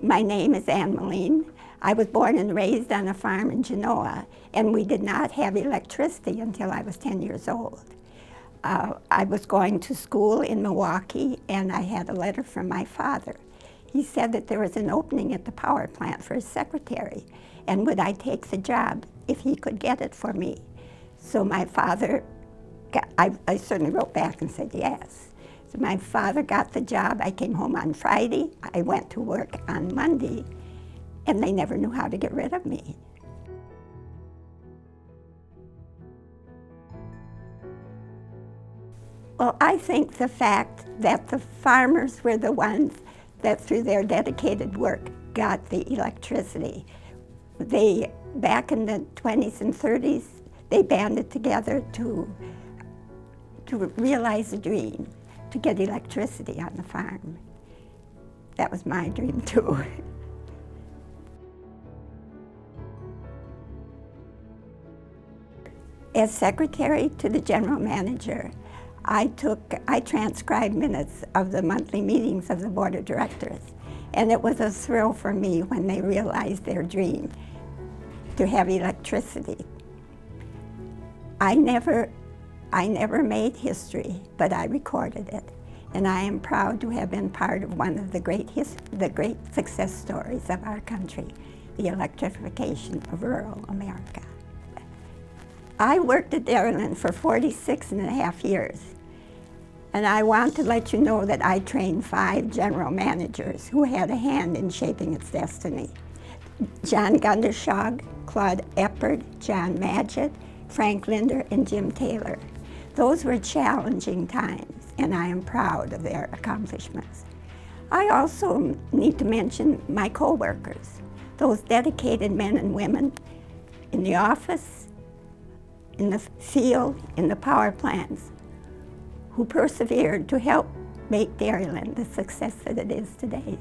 My name is Malin. I was born and raised on a farm in Genoa, and we did not have electricity until I was 10 years old. I was going to school in Milwaukee, and I had a letter from my father. He said that there was an opening at the power plant for a secretary, and would I take the job if he could get it for me. So my father, I certainly wrote back and said yes. So my father got the job. I came home on Friday. I went to work on Monday, and they never knew how to get rid of me. Well, I think the fact that the farmers were the ones that through their dedicated work got the electricity. They, back in the 20s and 30s, they banded together to realize a dream, to get electricity on the farm. That was my dream too. As secretary to the general manager, I transcribed minutes of the monthly meetings of the board of directors, and it was a thrill for me when they realized their dream to have electricity. I never made history, but I recorded it, and I am proud to have been part of one of the great success stories of our country, the electrification of rural America. I worked at Dairyland for 46.5 years. And I want to let you know that I trained 5 general managers who had a hand in shaping its destiny. John Gundershog, Claude Eppard, John Madgett, Frank Linder, and Jim Taylor. Those were challenging times, and I am proud of their accomplishments. I also need to mention my co-workers, those dedicated men and women in the office, in the field, in the power plants, who persevered to help make Dairyland the success that it is today.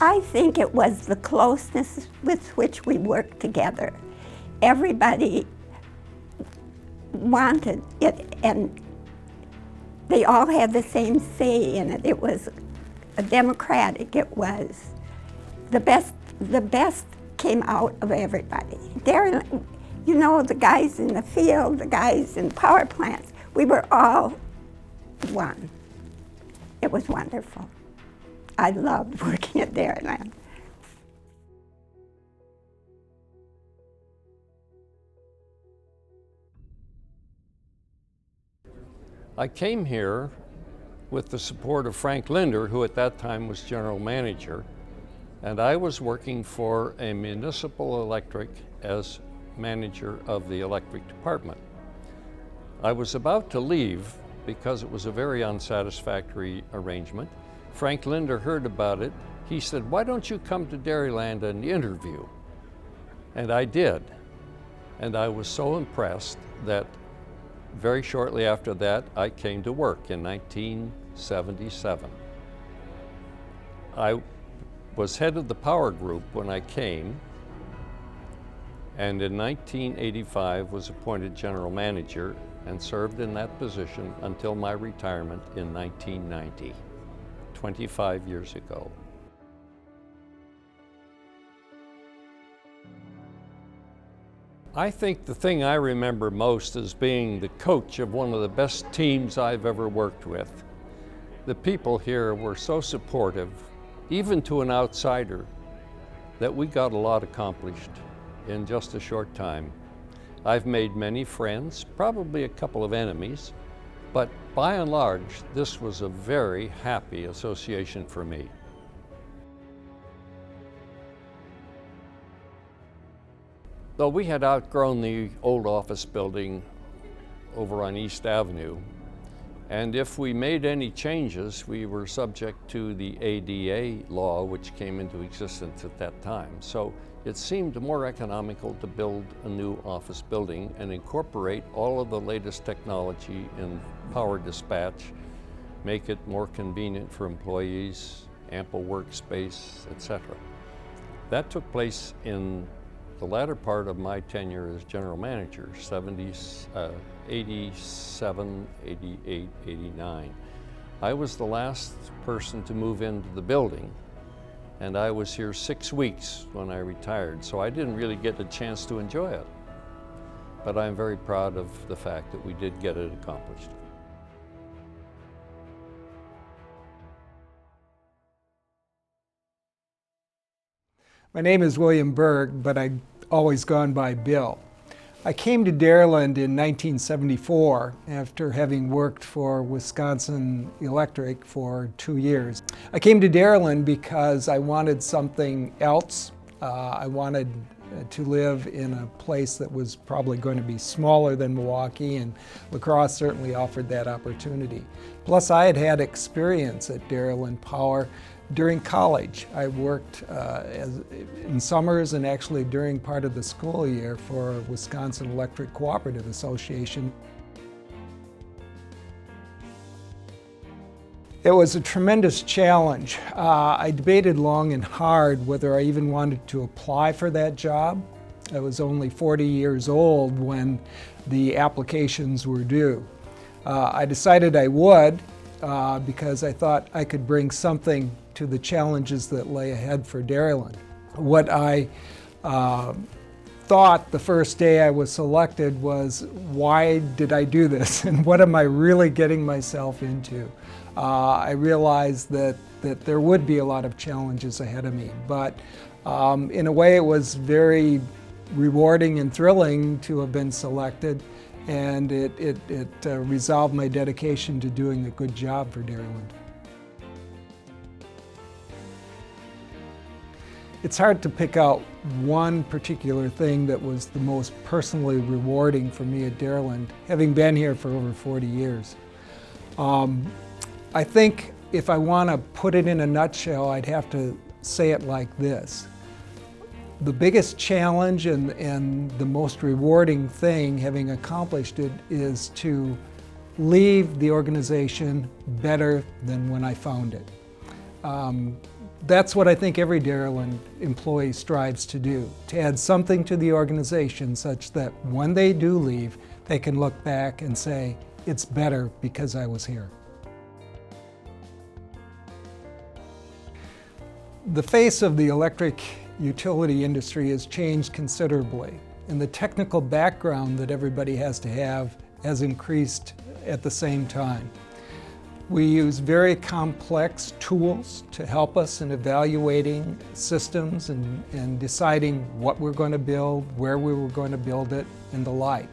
I think it was the closeness with which we worked together. Everybody wanted it, and they all had the same say in it. It was democratic. It was the best came out of everybody. Dairyland, you know, the guys in the field, the guys in power plants, we were all one. It was wonderful. I loved working at Dairyland. I came here with the support of Frank Linder, who at that time was general manager, and I was working for a municipal electric as manager of the electric department. I was about to leave because it was a very unsatisfactory arrangement. Frank Linder heard about it. He said, "Why don't you come to Dairyland and interview?" And I did. And I was so impressed that very shortly after that, I came to work in 1977. I was head of the power group when I came, and in 1985 was appointed general manager and served in that position until my retirement in 1990, 25 years ago. I think the thing I remember most is being the coach of one of the best teams I've ever worked with. The people here were so supportive, even to an outsider, that we got a lot accomplished in just a short time. I've made many friends, probably a couple of enemies, but by and large, this was a very happy association for me. Though we had outgrown the old office building over on East Avenue, and if we made any changes, we were subject to the ADA law, which came into existence at that time. So it seemed more economical to build a new office building and incorporate all of the latest technology in power dispatch, make it more convenient for employees, ample workspace, etc. That took place in the latter part of my tenure as general manager, 87, 88, 89. I was the last person to move into the building, and I was here 6 weeks when I retired, so I didn't really get a chance to enjoy it. But I'm very proud of the fact that we did get it accomplished. My name is William Berg, but I've always gone by Bill. I came to Dairyland in 1974 after having worked for Wisconsin Electric for 2 years. I came to Dairyland because I wanted something else. I wanted to live in a place that was probably going to be smaller than Milwaukee, and La Crosse certainly offered that opportunity. Plus, I had had experience at Dairyland Power during college. I worked in summers and actually during part of the school year for Wisconsin Electric Cooperative Association. It was a tremendous challenge. I debated long and hard whether I even wanted to apply for that job. I was only 40 years old when the applications were due. I decided I would because I thought I could bring something to the challenges that lay ahead for Dairyland. What I thought the first day I was selected was, why did I do this and what am I really getting myself into? I realized that there would be a lot of challenges ahead of me, but in a way it was very rewarding and thrilling to have been selected, and it resolved my dedication to doing a good job for Dairyland. It's hard to pick out one particular thing that was the most personally rewarding for me at Dairyland, having been here for over 40 years. I think if I want to put it in a nutshell, I'd have to say it like this. The biggest challenge and the most rewarding thing, having accomplished it, is to leave the organization better than when I found it. That's what I think every Dairyland employee strives to do, to add something to the organization such that when they do leave, they can look back and say, it's better because I was here. The face of the electric utility industry has changed considerably, and the technical background that everybody has to have has increased at the same time. We use very complex tools to help us in evaluating systems and deciding what we're going to build, where we were going to build it, and the like.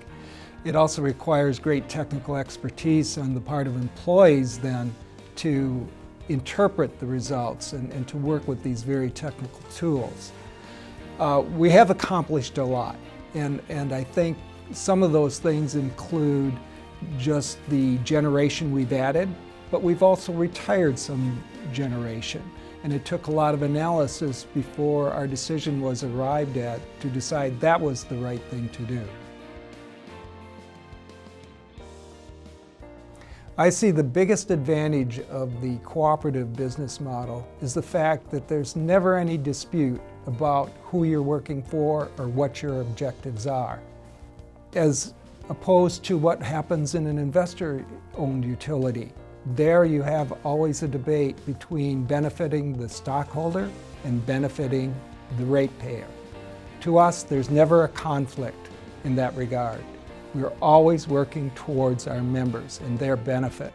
It also requires great technical expertise on the part of employees then to interpret the results and to work with these very technical tools. We have accomplished a lot, and I think some of those things include just the generation we've added, but we've also retired some generation, and it took a lot of analysis before our decision was arrived at to decide that was the right thing to do. I see the biggest advantage of the cooperative business model is the fact that there's never any dispute about who you're working for or what your objectives are, as opposed to what happens in an investor-owned utility. There you have always a debate between benefiting the stockholder and benefiting the ratepayer. To us, there's never a conflict in that regard. We're always working towards our members and their benefit.